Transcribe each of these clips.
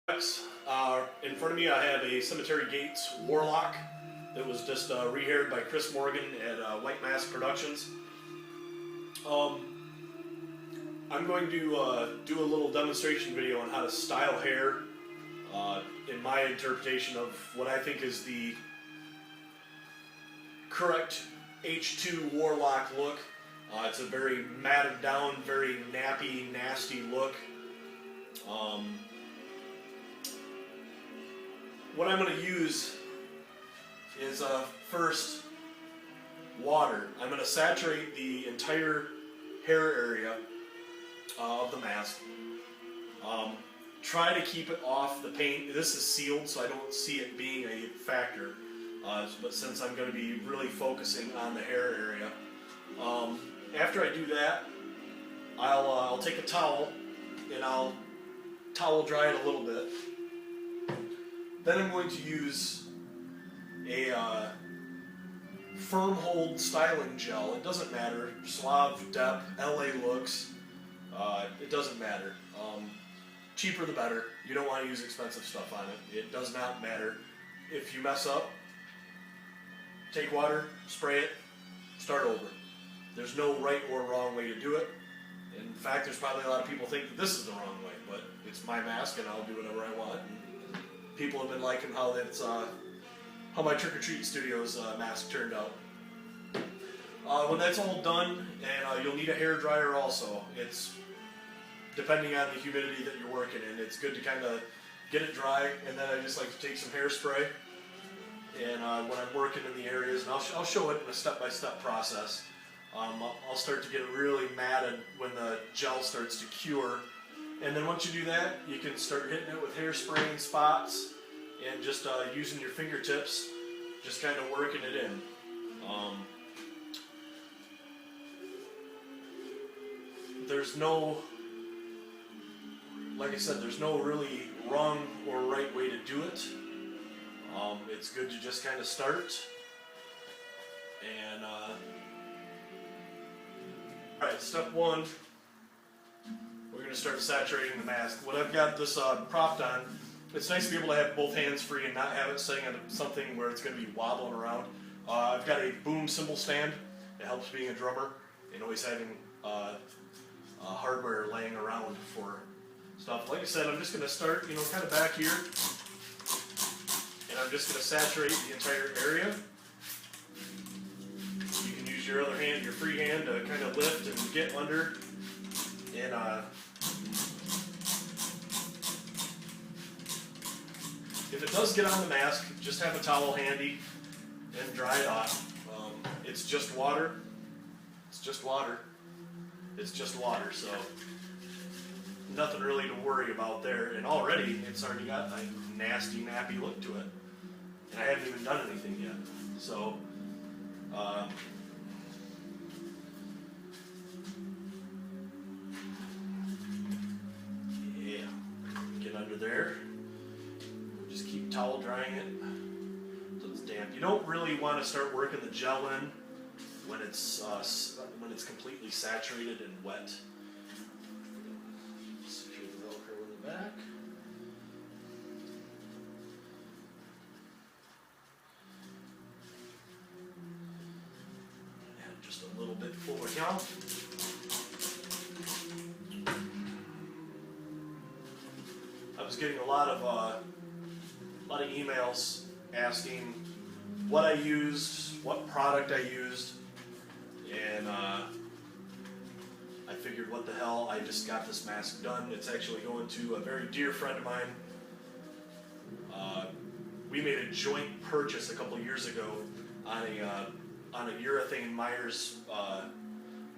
In front of me I have a Cemetery Gates Warlock that was just rehaired by Chris Morgan at White Mask Productions. I'm going to do a little demonstration video on how to style hair in my interpretation of what I think is the correct H2 Warlock look. It's a very matted down, very nappy, nasty look. What I'm going to use is first water. I'm going to saturate the entire hair area of the mask. Try to keep it off the paint. This is sealed, so I don't see it being a factor. But since I'm going to be really focusing on the hair area, after I do that, I'll take a towel and I'll towel dry it a little bit. Then I'm going to use a firm hold styling gel. It doesn't matter. Suave, Dep, LA Looks. It doesn't matter. Cheaper the better. You don't want to use expensive stuff on it. It does not matter. If you mess up, take water, spray it, start over. There's no right or wrong way to do it. In fact, there's probably a lot of people think that this is the wrong way, but it's my mask and I'll do whatever I want. And people have been liking how that's how my Trick or Treat Studios mask turned out. When that's all done, and you'll need a hair dryer also. It's depending on the humidity that you're working in. It's good to kind of get it dry, and then I just like to take some hairspray. And when I'm working in the areas, and I'll show it in a step-by-step process. I'll start to get it really matted when the gel starts to cure. And then once you do that, you can start hitting it with hairspray in spots and just using your fingertips, just kind of working it in. There's no, like I said, there's no really wrong or right way to do it. It's good to just kind of start. And alright, step one. We're going to start saturating the mask. What I've got this propped on, it's nice to be able to have both hands free and not have it sitting on something where it's going to be wobbling around. I've got a boom cymbal stand. It helps being a drummer and always having hardware laying around for stuff. Like I said, I'm just going to start, kind of back here, and I'm just going to saturate the entire area. You can use your other hand, your free hand, to kind of lift and get under. And if it does get on the mask, just have a towel handy and dry it off. It's just water. It's just water. It's just water, so nothing really to worry about there. And already, it's already got a nasty, nappy look to it. And I haven't even done anything yet. So, yeah, get under there. Just keep towel drying it so it's damp. You don't really want to start working the gel in when it's completely saturated and wet. Secure the Velcro in the back. And just a little bit over here. I was getting a lot of emails asking what I used, what product I used, and I figured, what the hell, I just got this mask done. It's actually going to a very dear friend of mine. We made a joint purchase a couple years ago on a urethane Myers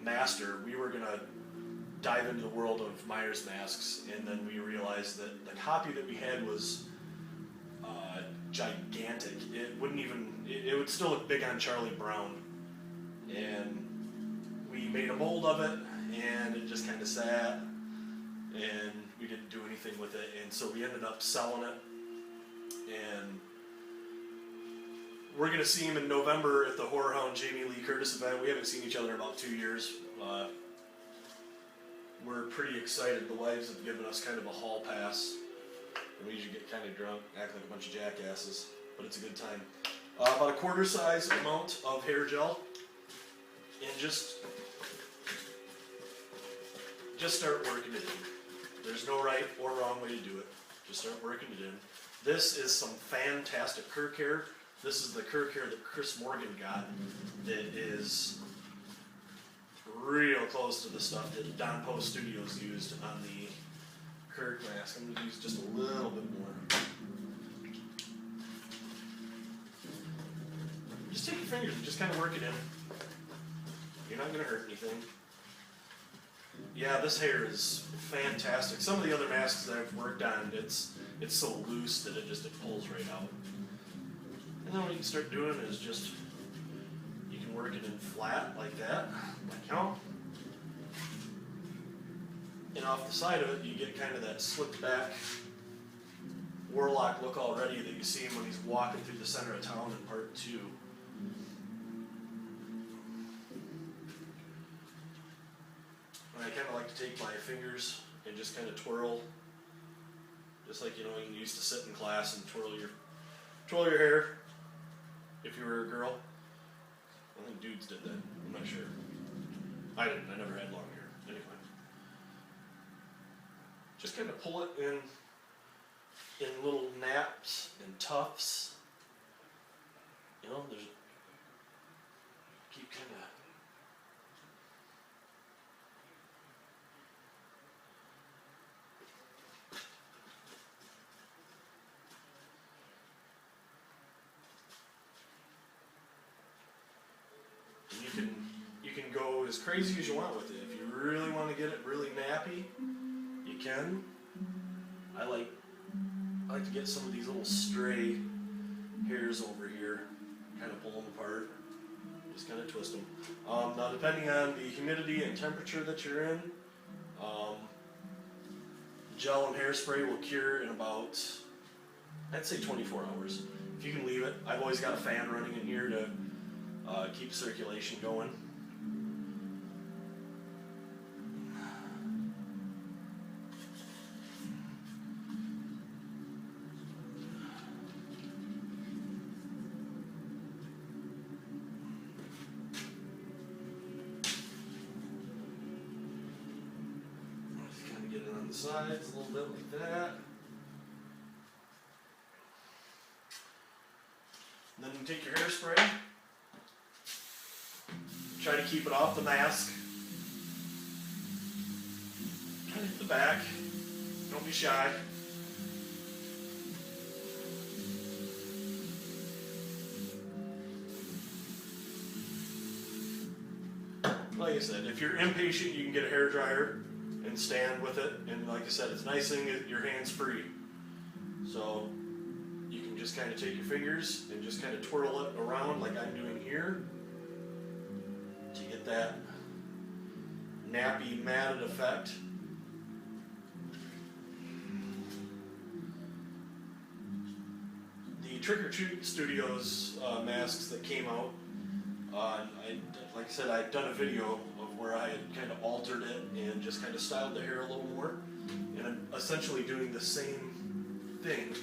master. We were gonna dive into the world of Myers masks, and then we realized that the copy that we had was gigantic. It would still look big on Charlie Brown. And we made a mold of it, and it just kind of sat, and we didn't do anything with it. And so we ended up selling it, and we're going to see him in November at the Horror Hound Jamie Lee Curtis event. We haven't seen each other in about 2 years. We're pretty excited. The wives have given us kind of a hall pass. and we usually get kind of drunk, act like a bunch of jackasses, but it's a good time. About a quarter size amount of hair gel, and just start working it in. There's no right or wrong way to do it. Just start working it in. This is some fantastic Kirk hair. This is the Kirk hair that Chris Morgan got that is real close to the stuff that Don Post Studios used on the Kirk mask. I'm going to use just a little bit more. Just take your fingers and just kind of work it in. You're not going to hurt anything. Yeah, this hair is fantastic. Some of the other masks that I've worked on, it's so loose that it pulls right out. And then what you can start doing is just, you can work it in flat like that, and off the side of it, you get kind of that slicked back warlock look already that you see him when he's walking through the center of town in part 2. And I kind of like to take my fingers and just kind of twirl, just like, you used to sit in class and twirl your hair if you were a girl. I think dudes did that. I'm not sure. I didn't. I never had long hair. Anyway. Just kind of pull it in little naps and tufts. There's keep kind of. You can go as crazy as you want with it. If you really want to get it really nappy, you can. I like to get some of these little stray hairs over here, kind of pull them apart, just kind of twist them. Now, depending on the humidity and temperature that you're in, gel and hairspray will cure in about, I'd say 24 hours. If you can leave it, I've always got a fan running in here to keep circulation going. Just kind of get it on the sides a little bit like that. And then you take your hairspray. Try to keep it off the mask. Kind of hit the back. Don't be shy. Like I said, if you're impatient, you can get a hairdryer and stand with it. And like I said, it's nice thing that your hand's free. So you can just kind of take your fingers and just kind of twirl it around like I'm doing here, to get that nappy, matted effect. The Trick or Treat Studios masks that came out, like I said, I'd done a video of where I had kind of altered it and just kind of styled the hair a little more, and I'm essentially doing the same thing,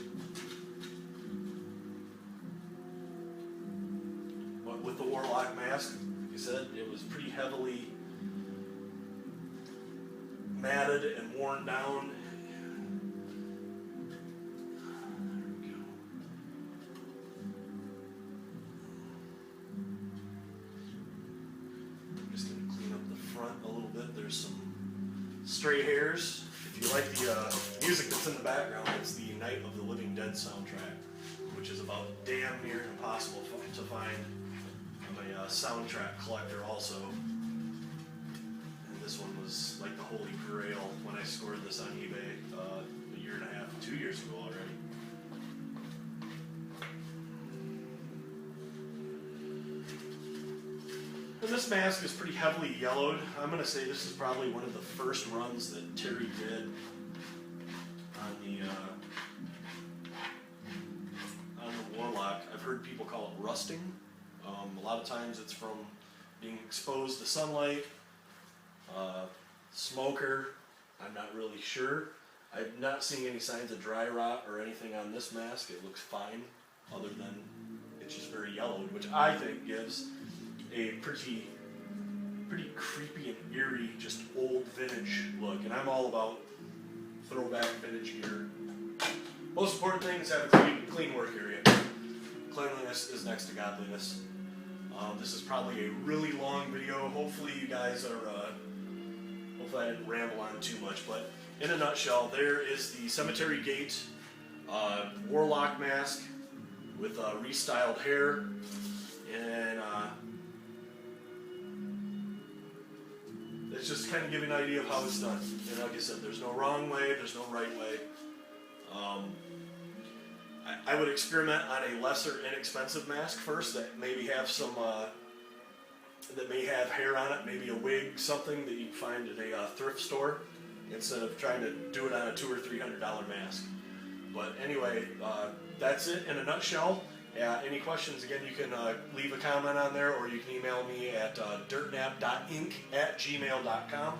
but with the Warlock mask. Like I said, it was pretty heavily matted and worn down. There we go. I'm just going to clean up the front a little bit. There's some stray hairs. If you like the music that's in the background, it's the Night of the Living Dead soundtrack, which is about damn near impossible to find. I'm a soundtrack collector also, and this one was like the holy grail when I scored this on eBay a year and a half, 2 years ago already. And this mask is pretty heavily yellowed. I'm going to say this is probably one of the first runs that Terry did on the Warlock. I've heard people call it rusting. A lot of times it's from being exposed to sunlight, smoker, I'm not really sure. I'm not seeing any signs of dry rot or anything on this mask. It looks fine, other than it's just very yellowed, which I think gives a pretty creepy and eerie, just old vintage look. And I'm all about throwback vintage gear. Most important thing is have a clean work area. Cleanliness is next to godliness. This is probably a really long video. Hopefully you guys are, hopefully I didn't ramble on too much, but in a nutshell, there is the Cemetery Gate warlock mask with restyled hair, and it's just kind of giving an idea of how it's done. And like I said, there's no wrong way, there's no right way. I would experiment on a lesser inexpensive mask first that maybe have some, that may have hair on it, maybe a wig, something that you can find at a thrift store, instead of trying to do it on a $200 or $300 mask. But anyway, that's it in a nutshell. Any questions, again, you can leave a comment on there, or you can email me at dirtknap.inc@gmail.com.